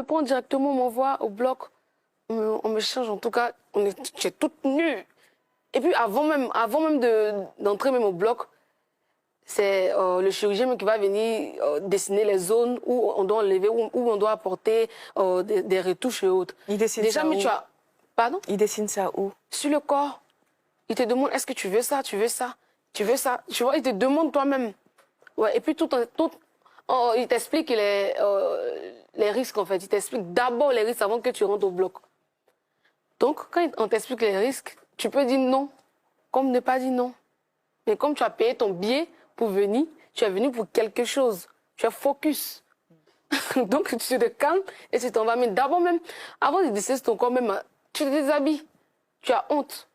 me prend directement, on m'envoie au bloc, on me change, en tout cas, tu es toute nue. Et puis avant même d'entrer même au bloc, c'est le chirurgien qui va venir dessiner les zones où on doit enlever, où on doit apporter des retouches et autres. Il dessine Déjà, ça mais où? tu as... Pardon? Il dessine ça où? Sur le corps. Il te demande, est-ce que tu veux ça, tu veux ça, tu veux ça? Tu vois, il te demande toi-même. Ouais, et puis il t'explique les risques, en fait. Il t'explique d'abord les risques avant que tu rentres au bloc. Donc, quand on t'explique les risques, tu peux dire non, comme ne pas dire non. Mais comme tu as payé ton billet pour venir, tu es venu pour quelque chose. Tu es focus. Donc, tu te calmes et tu t'en vas. Mais d'abord même, avant de décider ton corps même, tu te déshabilles. Tu as honte.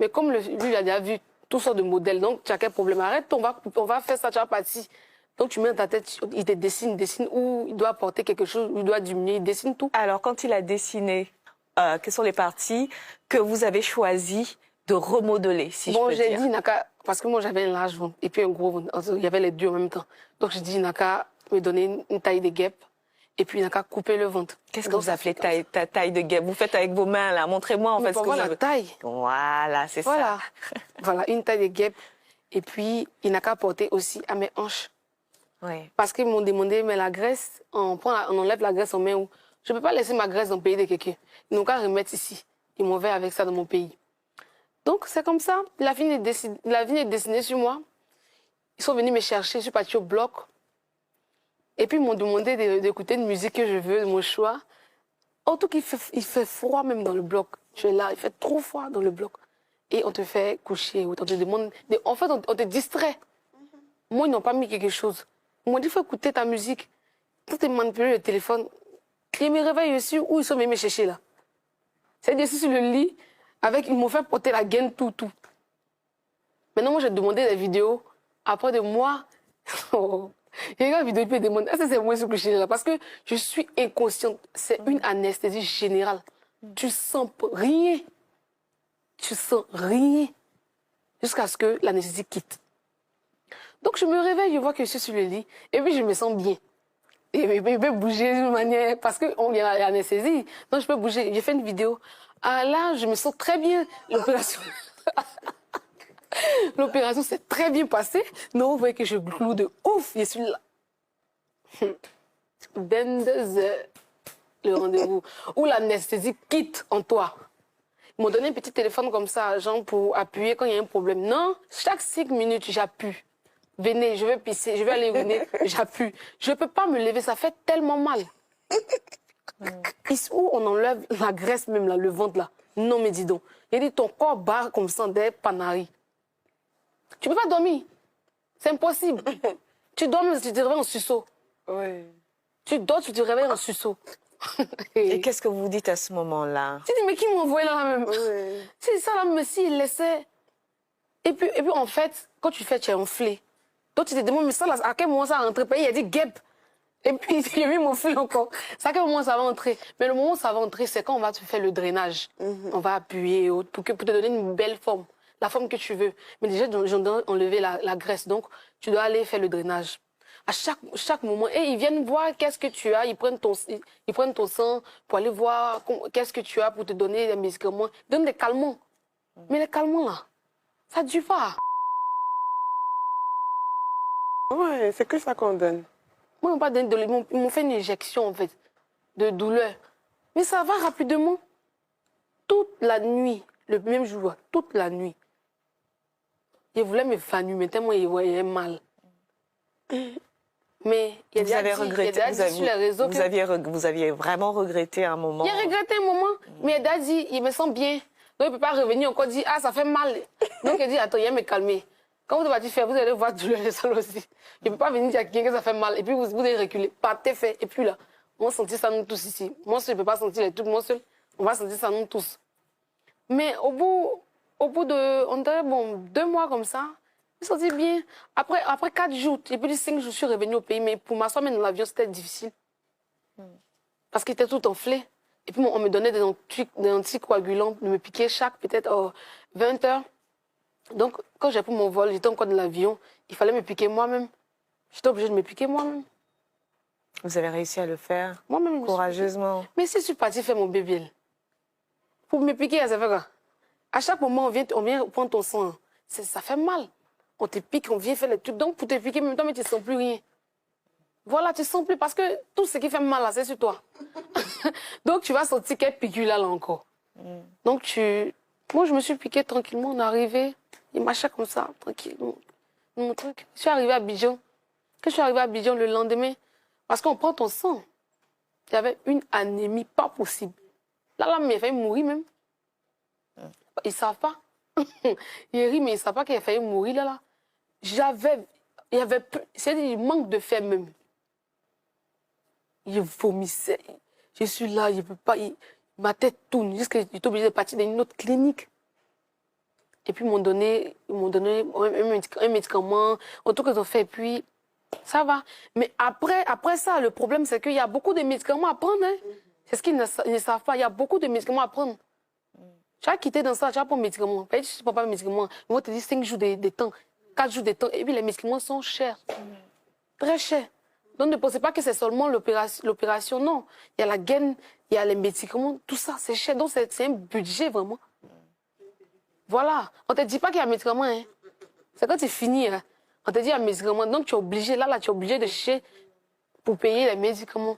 Mais comme lui, il a déjà vu toutes sortes de modèles, donc tu as quel problème? Arrête, on va faire ça, tu vas partir. Donc tu mets dans ta tête, il te dessine où il doit apporter quelque chose, où il doit diminuer, il dessine tout. Alors, quand il a dessiné, quelles sont les parties que vous avez choisi de remodeler, si je peux J'ai dire? dit, parce que moi j'avais un large ventre et puis un gros ventre, il y avait les deux en même temps. Donc j'ai dit, il n'a qu'à me donner une taille de guêpe et puis il n'a qu'à couper le ventre. Qu'est-ce que vous appelez ta taille de guêpe? Vous faites avec vos mains, là. Montrez-moi, en fait, ce que vous Voilà, avez. la taille. Voilà, c'est Voilà. ça. Voilà, une taille de guêpe. Et puis, il n'a qu'à porter aussi à mes hanches. Oui. Parce qu'ils m'ont demandé, mais la graisse, on enlève la graisse, on met où? Je ne peux pas laisser ma graisse dans le pays de quelqu'un. Ils n'ont qu'à remettre ici. Ils m'ont fait avec ça dans mon pays. Donc, c'est comme ça. La vie est dessinée sur moi. Ils sont venus me chercher. Je suis partie au bloc. Et puis, ils m'ont demandé d'écouter une musique que je veux, de mon choix. Surtout qu'il il fait froid même dans le bloc. Je suis là, il fait trop froid dans le bloc. Et on te fait coucher. On te demande... En fait, on te distrait. Moi, ils n'ont pas mis quelque chose. Ils m'ont dit, il faut écouter ta musique. Tout est manipulé le téléphone. Ils me réveillent aussi où ils sont venus me chercher là. C'est dessus sur le lit. Ils m'ont fait porter la gaine, tout. Maintenant, moi, j'ai demandé des vidéos. Après de moi, il y a une vidéo qui me demande, est-ce que c'est moi ce que je suis là? Parce que je suis inconsciente. C'est une anesthésie générale. Tu sens rien. Tu sens rien. Jusqu'à ce que l'anesthésie quitte. Donc, je me réveille, je vois que je suis sur le lit. Et puis, je me sens bien. Et je peux bouger d'une manière... Parce qu'on vient à l'anesthésie. Donc, je peux bouger. J'ai fait une vidéo. Ah là, je me sens très bien. L'opération... L'opération s'est très bien passée. Non, vous voyez que je gloue de ouf. Je suis là. 22 heures, le rendez-vous. Où l'anesthésie quitte en toi. Ils m'ont donné un petit téléphone comme ça, genre pour appuyer quand il y a un problème. Non, chaque 5 minutes, j'appuie. Venez, je vais pisser, je vais aller uriner, j'appuie. Je ne peux pas me lever, ça fait tellement mal. Ici où on enlève la graisse même, là, le ventre là. Non, mais dis donc. Il dit ton corps bat comme ça des panaris. Tu ne peux pas dormir. C'est impossible. Tu dors, tu te réveilles en suceau. Oui. Tu dors, tu te réveilles en suceau. Et qu'est-ce que vous dites à ce moment-là? Tu dis, mais qui m'a envoyé là même? Oui. C'est ça là, mais s'il laissait. Et puis, en fait, quand tu fais, tu es enflé. Donc tu te demandes, mais ça là, à quel moment ça va rentrer? Il a dit guêpe. Et puis, j'ai mis mon fil encore. C'est à quel moment ça va entrer? Mais le moment où ça va entrer, c'est quand on va te faire le drainage. On va appuyer pour te donner une belle forme. La forme que tu veux. Mais déjà, j'en dois enlever la graisse. Donc, tu dois aller faire le drainage. À chaque moment. Et ils viennent voir qu'est-ce que tu as. Ils prennent ton sang pour aller voir qu'est-ce que tu as pour te donner des médicaments. Ils donnent des calmants. Mais les calmants, là, ça ne dure pas. Ouais, c'est que ça qu'on donne. Moi, ils m'ont fait une injection, en fait, de douleur. Mais ça va rapidement. Toute la nuit, le même jour, toute la nuit. Je voulais me fanner, mais tellement il voyait mal. Mais il y a Vous avez regretté, sur les réseaux vous aviez vraiment regretté un moment. Il a regretté un moment, mais il a dit, il me sent bien. Donc il ne peut pas revenir encore dire, ah, ça fait mal. Donc il dit, attends, il va me calmer. Quand vous allez faire, vous allez voir douleur et ça aussi. Il ne peut pas venir dire à quelqu'un que ça fait mal. Et puis vous allez reculer. Partez, fait. Et puis là, on va sentir ça nous tous ici. Moi, je ne peux pas sentir les trucs, moi seul. On va sentir ça nous tous. Mais au bout de, on dirait, bon, 2 mois comme ça, je me sentais bien. Après 4 jours, et puis 5 jours, je suis revenue au pays. Mais pour m'asseoir même dans l'avion, c'était difficile. Parce qu'il était tout enflé. Et puis on me donnait des anticoagulants de me piquer chaque peut-être 20 heures. Donc, quand j'ai pris mon vol, j'étais encore dans l'avion, il fallait me piquer moi-même. J'étais obligée de me piquer moi-même. Vous avez réussi à le faire Moi-même, courageusement. Mais si je suis partie faire mon bébé, pour me piquer, ça fait quoi? À chaque moment, on vient prendre ton sang. Ça fait mal. On te pique, on vient faire les trucs. Donc, pour te piquer, en même temps, mais tu ne sens plus rien. Voilà, tu ne sens plus parce que tout ce qui fait mal, là, c'est sur toi. Donc, tu vas sentir qu'elle piqûre là encore. Donc, moi, je me suis piquée tranquillement. On est arrivé. Il marchait comme ça, tranquille. Mon truc. Je suis arrivée à Abidjan. Quand je suis arrivée à Abidjan le lendemain, parce qu'on prend ton sang, il y avait une anémie pas possible. Là, il a failli mourir même. Ils ne savent pas. Il rit, mais ils ne savent pas qu'il a failli mourir là. Il y avait, c'est-à-dire, il manque de fer même. Il vomissait. Je suis là, je ne peux pas. Ma tête tourne jusqu'à j'étais obligée de partir dans une autre clinique. Et puis, ils m'ont donné un médicament, un truc qu'ils ont fait, et puis ça va. Mais après ça, le problème, c'est qu'il y a beaucoup de médicaments à prendre. Hein. C'est ce qu'ils ne savent pas. Il y a beaucoup de médicaments à prendre. Tu vas quitter dans ça, tu vas prendre médicaments. Tu ne prends pas de médicaments. Ils vont te dire 5 jours de temps, 4 jours de temps. Et puis, les médicaments sont chers. Très chers. Donc, ne pensez pas que c'est seulement l'opération. Non. Il y a la gaine, il y a les médicaments, tout ça, c'est cher. Donc, c'est un budget, vraiment. Voilà. On ne te dit pas qu'il y a un médicament. Hein. C'est quand tu finis. Hein. On te dit qu'il y a un médicament. Donc, tu es obligé, là, tu es obligé de chercher pour payer les médicaments.